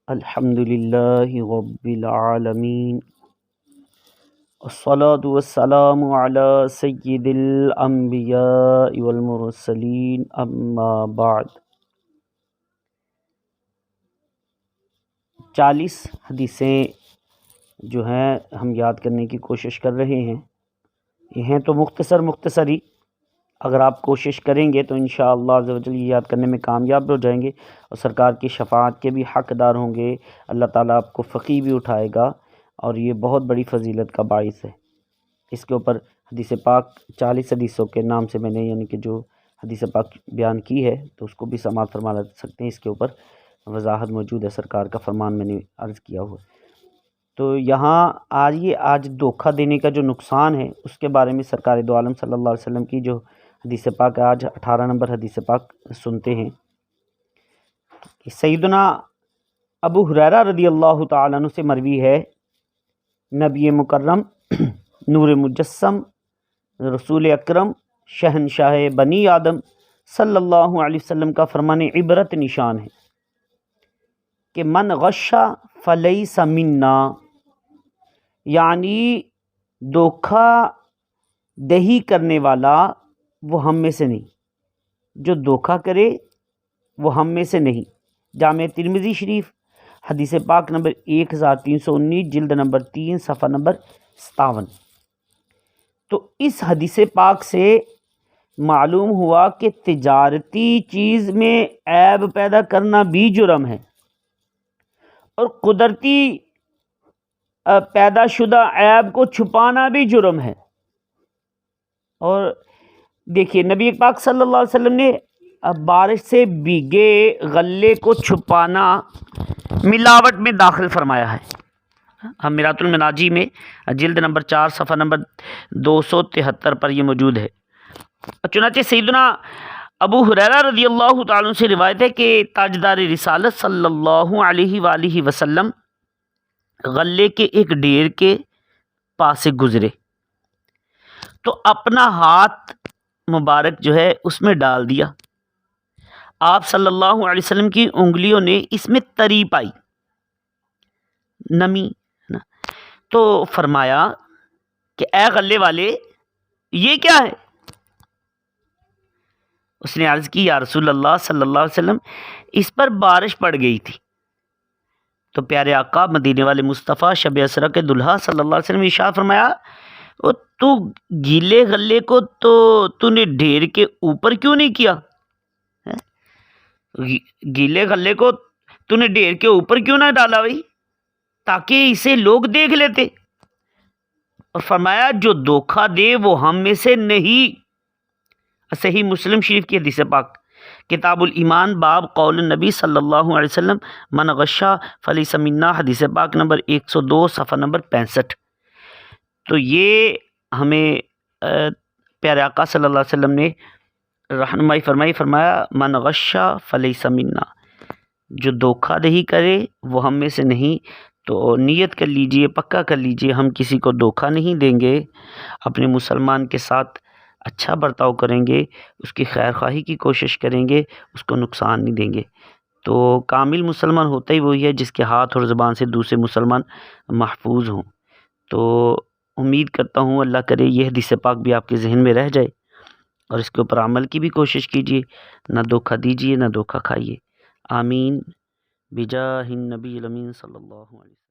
الحمد للہ رب العالمین، الصلاة والسلام علی سید الانبیاء والمرسلین، اما بعد۔ 40 حدیثیں جو ہیں ہم یاد کرنے کی کوشش کر رہے ہیں۔ یہ ہیں تو مختصر ہی، اگر آپ کوشش کریں گے تو انشاءاللہ عز و جل یہ یاد کرنے میں کامیاب ہو جائیں گے اور سرکار کی شفاعت کے بھی حقدار ہوں گے۔ اللہ تعالیٰ آپ کو فقیہ بھی اٹھائے گا اور یہ بہت بڑی فضیلت کا باعث ہے۔ اس کے اوپر حدیث پاک 40 حدیثوں کے نام سے میں نے یعنی کہ جو حدیث پاک بیان کی ہے تو اس کو بھی سماعت فرما سکتے ہیں۔ اس کے اوپر وضاحت موجود ہے، سرکار کا فرمان میں نے عرض کیا ہوا۔ تو یہاں آج دھوکہ دینے کا جو نقصان ہے اس کے بارے میں سرکار دو عالم صلی اللہ علیہ وسلم کی جو حدیث پاک آج 18 نمبر حدیث پاک سنتے ہیں۔ سیدنا ابو ہریرہ رضی اللہ تعالیٰ عنہ سے مروی ہے، نبی مکرم نور مجسم رسول اکرم شہنشاہ بنی آدم صلی اللہ علیہ وسلم کا فرمان عبرت نشان ہے کہ من غش فلیس منا، یعنی دھوکہ دہی کرنے والا وہ ہم میں سے نہیں، جو دھوکہ کرے وہ ہم میں سے نہیں۔ جامع ترمذی شریف حدیث پاک نمبر 1319 جلد نمبر 3 صفحہ نمبر 57۔ تو اس حدیث پاک سے معلوم ہوا کہ تجارتی چیز میں عیب پیدا کرنا بھی جرم ہے اور قدرتی پیدا شدہ عیب کو چھپانا بھی جرم ہے۔ اور دیکھیے نبی پاک صلی اللہ علیہ وسلم نے بارش سے بھیگے غلے کو چھپانا ملاوٹ میں داخل فرمایا ہے۔ میرات المناجی میں جلد نمبر 4 صفحہ نمبر 273 پر یہ موجود ہے۔ چنانچہ سیدنا ابو ہریرہ رضی اللہ تعالیٰ عنہ سے روایت ہے کہ تاجدار رسالت صلی اللہ علیہ وآلہ وسلم غلے کے ایک ڈھیر کے پاس سے گزرے تو اپنا ہاتھ مبارک جو ہے اس میں ڈال دیا۔ آپ صلی اللہ علیہ وسلم کی انگلیوں نے اس میں تری پائی، نمی، تو فرمایا کہ اے غلے والے یہ کیا ہے؟ اس نے عرض کی یا رسول اللہ صلی اللہ علیہ وسلم اس پر بارش پڑ گئی تھی۔ تو پیارے آقا مدینے والے مصطفیٰ شب اسرا کے دلہا صلی اللہ علیہ وسلم نے ارشاد فرمایا تو گیلے غلے کو تو نے ڈھیر کے اوپر کیوں نہیں کیا؟ گیلے غلے کو تو نے ڈھیر کے اوپر کیوں نہ ڈالا بھائی، تاکہ اسے لوگ دیکھ لیتے؟ اور فرمایا جو دھوکہ دے وہ ہم میں سے نہیں۔ صحیح مسلم شریف کی حدیث پاک کتاب الایمان باب قول النبی صلی اللہ علیہ وسلم من غشا فلیس منا، حدیث پاک نمبر 102 صفحہ نمبر 65۔ تو یہ ہمیں پیارے آقا صلی اللہ علیہ وسلم نے رہنمائی فرمایا من غشا فلیس منا، جو دھوکہ دہی کرے وہ ہم میں سے نہیں۔ تو نیت کر لیجئے، پکا کر لیجئے ہم کسی کو دھوکہ نہیں دیں گے، اپنے مسلمان کے ساتھ اچھا برتاؤ کریں گے، اس کی خیر خواہی کی کوشش کریں گے، اس کو نقصان نہیں دیں گے۔ تو کامل مسلمان ہوتا ہی وہی ہے جس کے ہاتھ اور زبان سے دوسرے مسلمان محفوظ ہوں۔ تو امید کرتا ہوں اللہ کرے یہ حدیث پاک بھی آپ کے ذہن میں رہ جائے اور اس کے اوپر عمل کی بھی کوشش کیجیے، نہ دھوکہ دیجیے نہ دھوکہ کھائیے۔ آمین بجاہ النبی الامین صلی اللہ علیہ وسلم۔